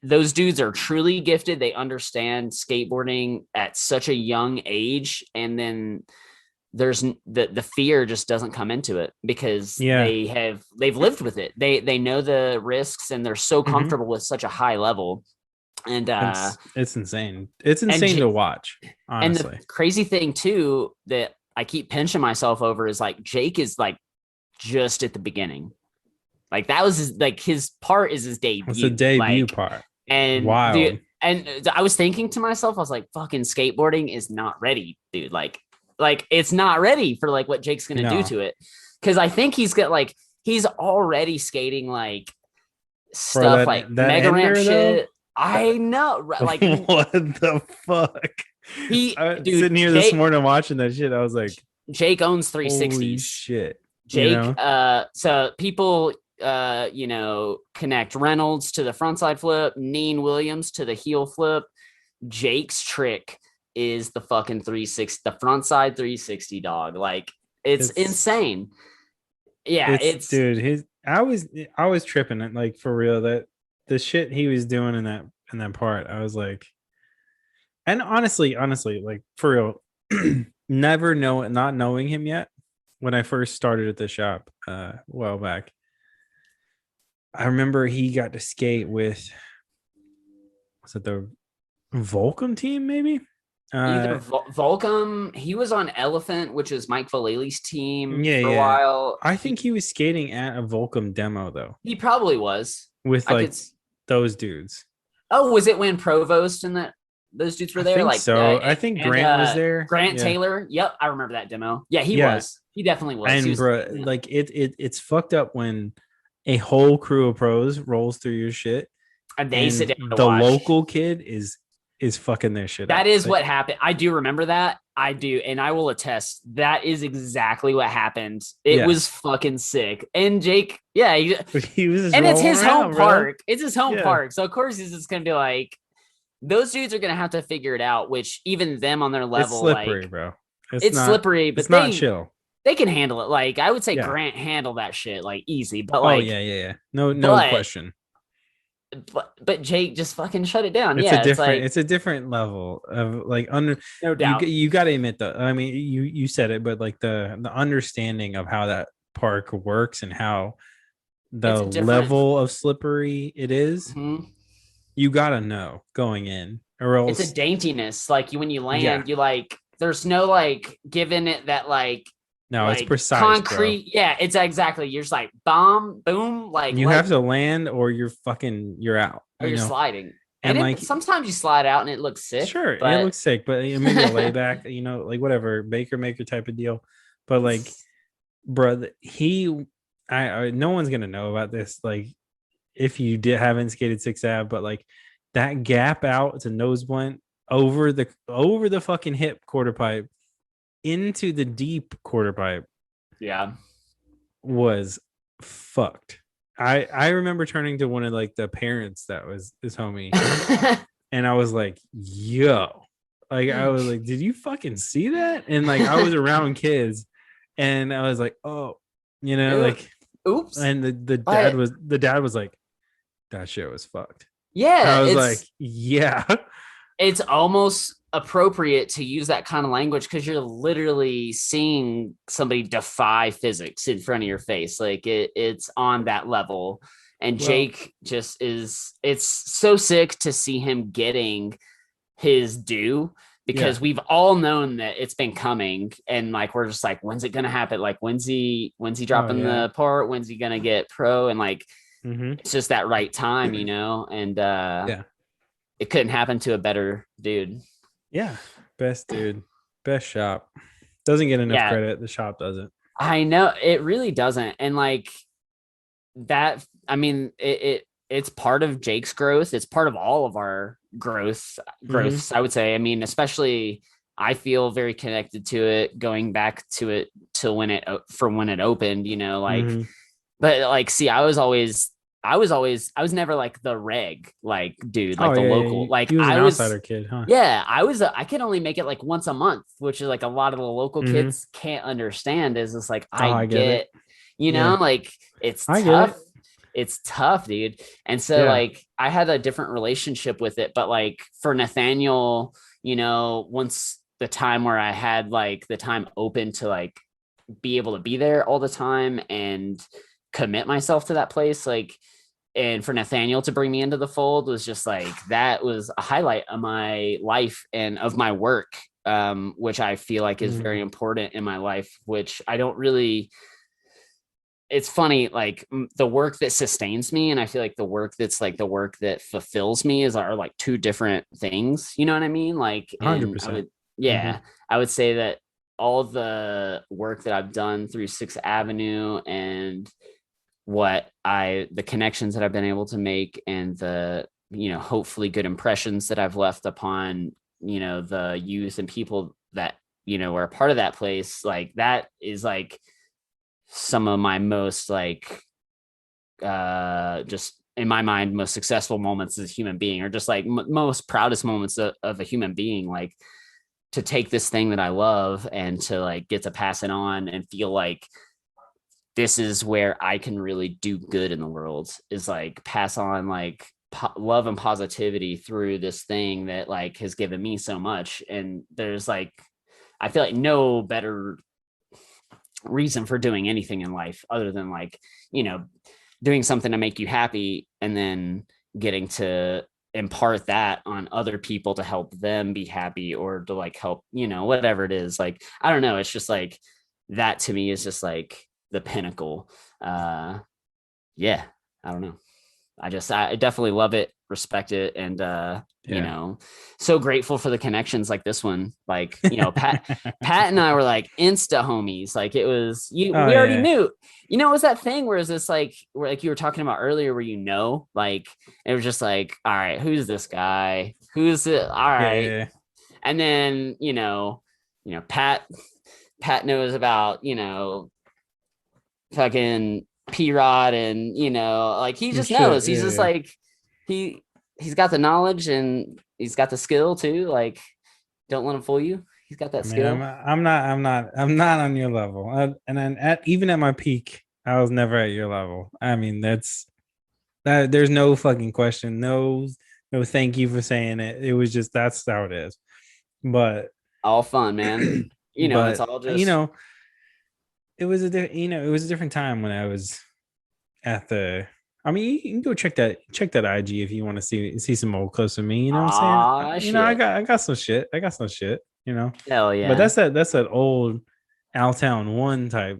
those dudes are truly gifted. They understand skateboarding at such a young age, and then there's the fear just doesn't come into it because they've lived with it. They know the risks, and they're so comfortable with such a high level. And it's insane. It's insane to watch, honestly. And the crazy thing too that I keep pinching myself over is like Jake is like just at the beginning. Like that was his part is his debut. It's a debut part. And wild. And I was thinking to myself, I was like, fucking skateboarding is not ready, dude. Like it's not ready for like what Jake's gonna do to it. Cause I think he's already skating like stuff like that mega ramp ender, though? shit. I know, like What the fuck? I was dude, sitting here this morning watching that shit. I was like, Jake owns holy 360s. shit. Jake, so people connect Reynolds to the frontside flip, Neen Williams to the heel flip. Jake's trick is the fucking 360, the frontside 360 dog. Like it's insane. Yeah, it's dude, I was tripping it, like, for real, that the shit he was doing in that part. I was like, and honestly, like, for real, not knowing him yet, when I first started at the shop a while back, I remember he got to skate with, was it the Volcom team, maybe? either Volcom. He was on Elephant, which is Mike Vallely's team Yeah, for a yeah. while. I think he was skating at a Volcom demo, though, He probably was with like those dudes. Oh, was it when Provost and those dudes were there? I think so. I think Grant was there. Grant Taylor. Yep, I remember that demo. Yeah, he was. He definitely was. And was, bro, like it's fucked up when a whole crew of pros rolls through your shit, and they sit down to the watch. local kid is fucking their shit. That is what happened. I do remember that. I do, and I will attest. That is exactly what happened. It was fucking sick. And Jake, he was, and it's his home park. It's his home park, so of course he's just gonna be like, those dudes are gonna have to figure it out. Which even them on their level, it's slippery, like, bro. It's not, slippery, but it's not chill. They can handle it. Like, I would say Grant handled that shit like easy, but like, no question. But Jake just fucking shut it down. It's a different level of, like, no doubt. You got to admit, though. I mean, you said it, but like the understanding of how that park works and how the level of slippery it is, you got to know going in, or else it's a daintiness. Like, when you land, you like, there's no like giving it that like. No, like, it's precise, concrete. bro. Yeah, it's exactly. You're just like bomb, boom. Like, you have to land, or you're out. Or you're sliding, and like sometimes you slide out and it looks sick. Sure, it looks sick, but maybe a layback, like whatever, Baker maker type of deal. But like, bro, no one's gonna know about this. Like, if you haven't skated 6 Ave, but like that gap out to nose blunt over the fucking hip quarter pipe into the deep quarter pipe, was fucked. I remember turning to one of like the parents that was his homie, and I was like, yo, like, I was like, did you fucking see that? And like, I was around kids, and I was like, oh, like, oops. And the dad was like, that shit was fucked. Yeah, I was like, yeah. It's almost appropriate to use that kind of language because you're literally seeing somebody defy physics in front of your face. Like, it's on that level. And Jake just is, it's so sick to see him getting his due, because we've all known that it's been coming. And like, we're just like, when's it going to happen? Like, when's he dropping the part? When's he going to get pro? And like, it's just that right time, and it couldn't happen to a better dude. Yeah. Best dude. Best shop. Doesn't get enough credit. The shop doesn't. I know. It really doesn't. And like that, I mean, it's part of Jake's growth. It's part of all of our growths, I would say. I mean, especially, I feel very connected to it, going back to it till when it opened, like, but like, see, I was never like the reg, like, dude, like local, like, he was an outsider kid, huh? Yeah, I could only make it like once a month, which is like a lot of the local kids can't understand. Is it's like, I get it. Like, it's tough. It's tough, dude. And so like, I had a different relationship with it, but like for Nathaniel, once the time where I had like the time open to like be able to be there all the time and commit myself to that place, like, and for Nathaniel to bring me into the fold was just like, that was a highlight of my life and of my work, which I feel like is very important in my life, which I don't really, it's funny, like, the work that sustains me, and I feel like the work that's like the work that fulfills me are like two different things. You know what I mean? Like, 100%. I would say that all the work that I've done through 6th Avenue and the connections that I've been able to make, and the, hopefully good impressions that I've left upon, the youth and people that, were a part of that place. Like that is like some of my most like, just in my mind, most successful moments as a human being, or just like most proudest moments of a human being. Like to take this thing that I love and to like get to pass it on and feel like this is where I can really do good in the world, is like pass on like love and positivity through this thing that like has given me so much. And there's like, I feel like no better reason for doing anything in life other than like, doing something to make you happy, and then getting to impart that on other people to help them be happy, or to like help, whatever it is. Like, I don't know. It's just like, that to me is just like the pinnacle. Yeah, I don't know. I definitely love it, respect it, and so grateful for the connections like this one. Like, Pat and I were like insta homies. Like it was we already knew. It was that thing where it's this like, where like you were talking about earlier, where like it was just like, all right, who's this guy? Who's it? All right. Yeah. And then, Pat knows about, fucking P-Rod, and like he just knows. He's just like he's got the knowledge and he's got the skill too. Like, don't let him fool you. He's got that skill. I'm not on your level. And then even at my peak, I was never at your level. I mean, that there's no fucking question. No, thank you for saying it. It was just, that's how it is. But all fun, man. It's all just, it was a different time when I was at the. I mean, you can go check that IG if you want to see some old clips of me. You know what I'm saying? I got some shit. Hell yeah. But that's that old Altown 1 type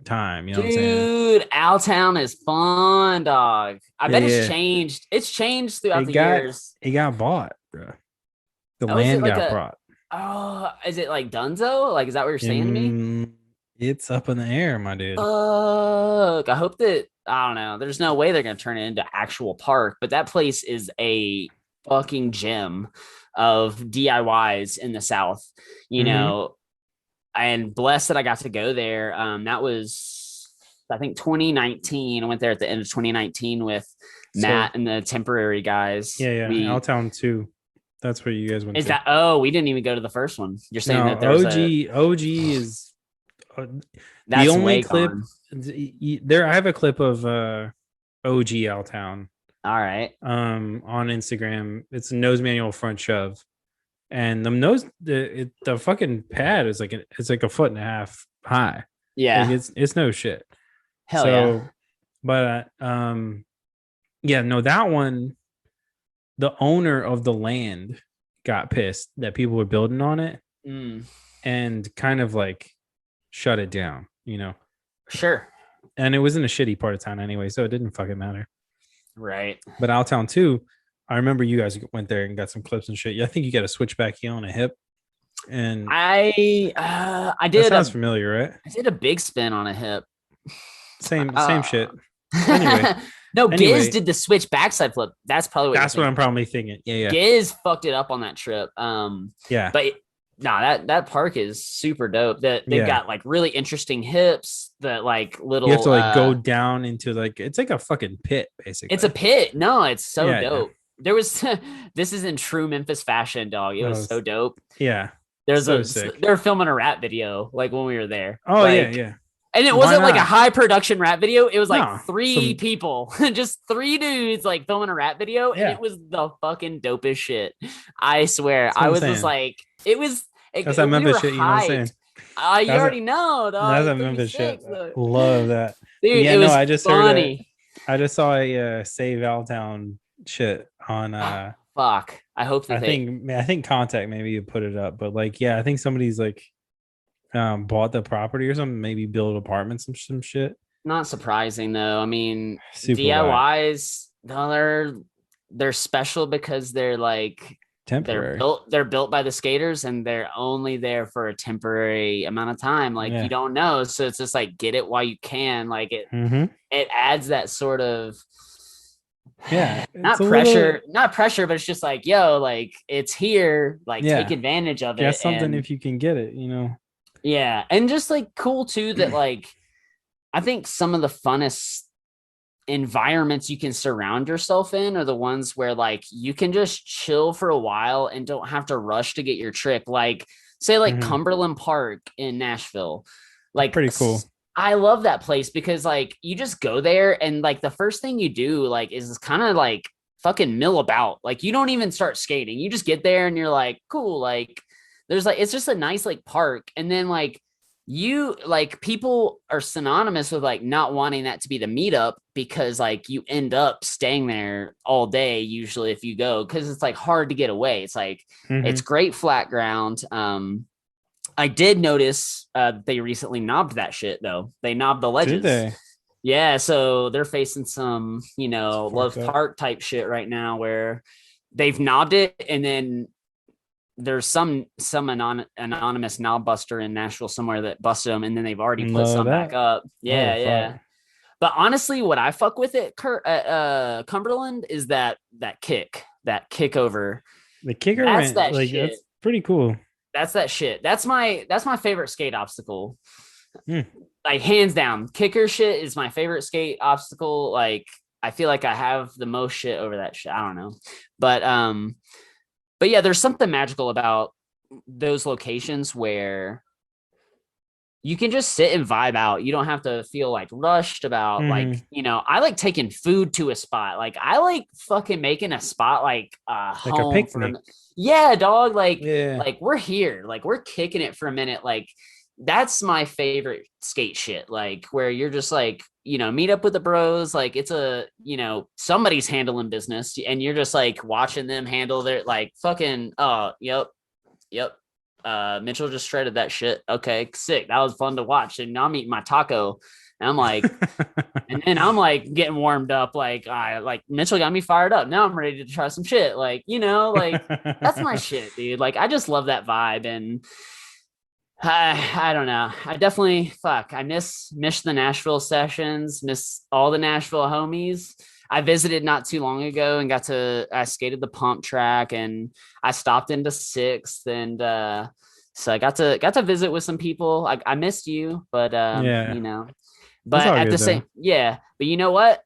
time. You know what I'm saying? Dude, Altown is fun, dog. I bet it's changed. It's changed throughout the years. It got bought, bro. The land got bought. Oh, is it like Dunzo? Like, is that what you're saying to me? It's up in the air, my dude. I hope that, I don't know. There's no way they're going to turn it into actual park, but that place is a fucking gem of DIYs in the South, and blessed that I got to go there. That was, I think, 2019. I went there at the end of 2019 with Matt and the Temporary guys. Yeah. Altown 2. That's where you guys went. Is to. That? Oh, we didn't even go to the first one. You're saying that there's OG is. That's the only clip there. I have a clip of OG Altown. All right. On Instagram, it's a nose manual front shove, and the fucking pad is like it's like 1.5 feet high. Yeah, like it's no shit. Hell yeah. But that one, the owner of the land got pissed that people were building on it, and kind of like shut it down, Sure. And it was in a shitty part of town anyway, so it didn't fucking matter. Right. But Altown 2, I remember you guys went there and got some clips and shit. Yeah, I think you got a switchback heel and a hip. And I did. That sounds familiar, right? I did a big spin on a hip. Same shit. Anyway. Giz did the switch backside flip. That's probably what I'm probably thinking. Yeah. Giz fucked it up on that trip. Yeah. But that park is super dope. That they've got like really interesting hips. That like little. You have to like go down into like, it's like a fucking pit basically. It's a pit. No, it's so dope. Yeah. There was this is in true Memphis fashion, dog. It was so dope. Yeah. Sick. They were filming a rap video like when we were there. Oh like, yeah. And it wasn't like a high production rap video. It was like three people, just 3 dudes like filming a rap video. And it was the fucking dopest shit. I swear. I was just like, it was. That's that Memphis shit, you know what I'm saying? You already know, dog. That's that Memphis shit. Love that. Dude, it was I just funny. I just saw a Save Altown shit on fuck. I hope that I think Contact maybe you put it up, but like I think somebody's like bought the property or something, maybe build apartments and some shit. Not surprising though. I mean, super DIYs, they're special because they're like temporary. They're built by the skaters and they're only there for a temporary amount of time. Like you don't know. So it's just like get it while you can. Like it adds that sort of it's a little not pressure, but it's just like, yo, like it's here, like take advantage of it. Get something if you can get it, you know. Yeah, and just like cool too that like I think some of the funnest environments you can surround yourself in are the ones where like you can just chill for a while and don't have to rush to get your trip. Like say like Cumberland Park in Nashville. Like pretty cool. I love that place because like you just go there and like the first thing you do like is kind of like fucking mill about. Like you don't even start skating. You just get there and you're like, cool, like there's like it's just a nice like park. And then like you like people are synonymous with like not wanting that to be the meetup because like you end up staying there all day usually if you go because it's like hard to get away. It's like it's great flat ground. I did notice they recently knobbed that shit though. They knobbed the ledges. Did they? Yeah, so they're facing some, you know, Love Park type shit right now where they've knobbed it and then there's some anonymous knob buster in Nashville somewhere that busted them and then they've already put some back up. Yeah, yeah. But honestly, what I fuck with it Cumberland is that kick over. The kicker that's that like shit. That's pretty cool. That's that shit. That's my favorite skate obstacle. Like hands down, kicker shit is my favorite skate obstacle. Like I feel like I have the most shit over that shit. I don't know. But yeah, there's something magical about those locations where you can just sit and vibe out. You don't have to feel like rushed about like, you know, I like taking food to a spot. Like I like fucking making a spot like home a picnic. Yeah, dog. Like, like we're here, like we're kicking it for a minute. Like that's my favorite skate shit. Like where you're just like, you know, meet up with the bros. Like it's a, you know, somebody's handling business and you're just like watching them handle their like fucking, oh, yep. Mitchell just shredded that shit. Okay, sick. That was fun to watch. And I'm eating my taco. And I'm like, and then I'm like getting warmed up. Like, like Mitchell got me fired up. Now I'm ready to try some shit. Like, you know, like that's my shit, dude. Like, I just love that vibe. And I don't know. I definitely I miss the Nashville sessions, miss all the Nashville homies. I visited not too long ago and I skated the pump track and I stopped into 6th and so I got to visit with some people. I missed you, but you know, but at the same, but you know what?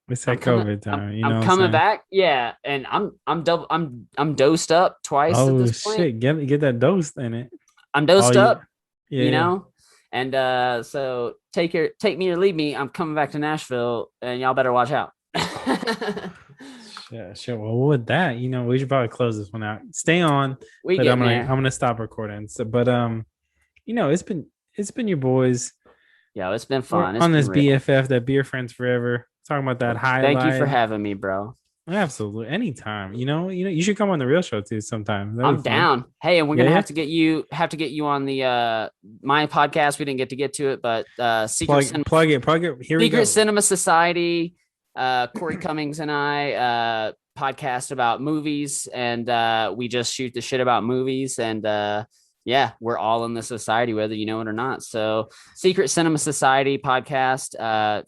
It's that COVID time. You know I'm coming back. Yeah. And I'm dosed up twice. Oh at this point. Shit. Get that dose in it. I'm dosed up, you know? And so take me or leave me. I'm coming back to Nashville and y'all better watch out. Yeah, sure. Well, with that, you know, we should probably close this one out. Stay on. I'm gonna stop recording. So, but you know, it's been your boys. Yeah, it's been fun. On this BFF, that Beer Friends Forever. Talking about that highlight. Thank you for having me, bro. Absolutely, anytime. You know, you should come on the real show too sometime. I'm down. Hey, and we're gonna have to get you on the my podcast. We didn't get to it, but plug it. Here we go. Secret Cinema Society. Corey Cummings and I podcast about movies, and we just shoot the shit about movies, and we're all in the society, whether you know it or not. So Secret Cinema Society podcast,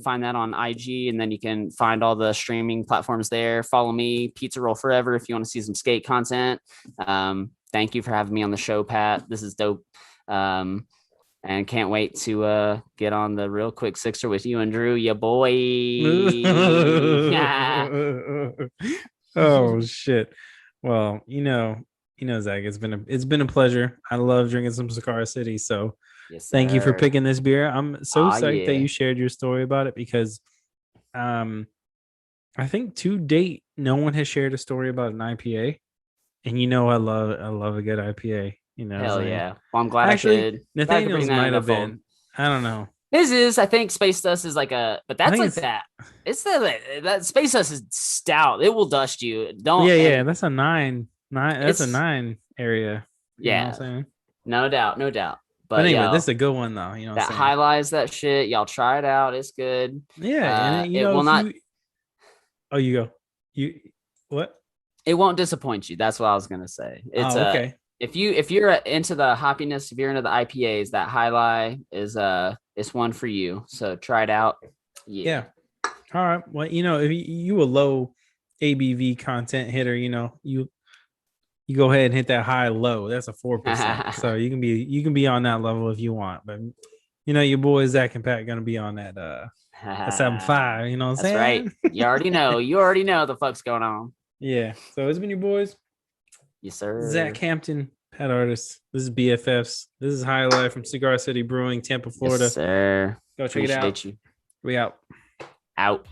find that on IG, and then you can find all the streaming platforms there. Follow me, Pizza Roll Forever, if you want to see some skate content. Thank you for having me on the show, Pat. This is dope. And can't wait to get on the Real Quick Sixer with you and Drew, ya boy. Oh shit. Well, you know, Zach, it's been a pleasure. I love drinking some Cigar City. So thank you for picking this beer. I'm so psyched that you shared your story about it because I think to date no one has shared a story about an IPA. And you know I love a good IPA. You know, hell yeah. Well, I'm glad I did. Nathaniel's might have been. I don't know. This is, I think Space Dust is like but that's like that. It's that Space Dust is stout. It will dust you. Don't. Yeah. That's a 9. That's a 9 area. Yeah. You know what I'm saying? No doubt. But anyway, this is a good one though. You know, that highlights that shit. Y'all try it out. It's good. Yeah. And you know, will not. Oh, you go. What? It won't disappoint you. That's what I was gonna say. It's okay. If you're into the hoppiness, if you're into the IPAs, that Alai is it's one for you. So try it out. Yeah. All right. Well, if you a low ABV content hitter, you go ahead and hit that high low. That's a 4%. So you can be on that level if you want. But your boys Zach and Pat gonna be on that 7.5. You know what I'm That's right. saying? You already know. You already know the fuck's going on. Yeah. So it's been your boys, Yes, sir. Zach Hampton, Pet Artist. This is BFFs. This is Highlight from Cigar City Brewing, Tampa, Florida. Yes, sir. Go check it out. You. We out. Out.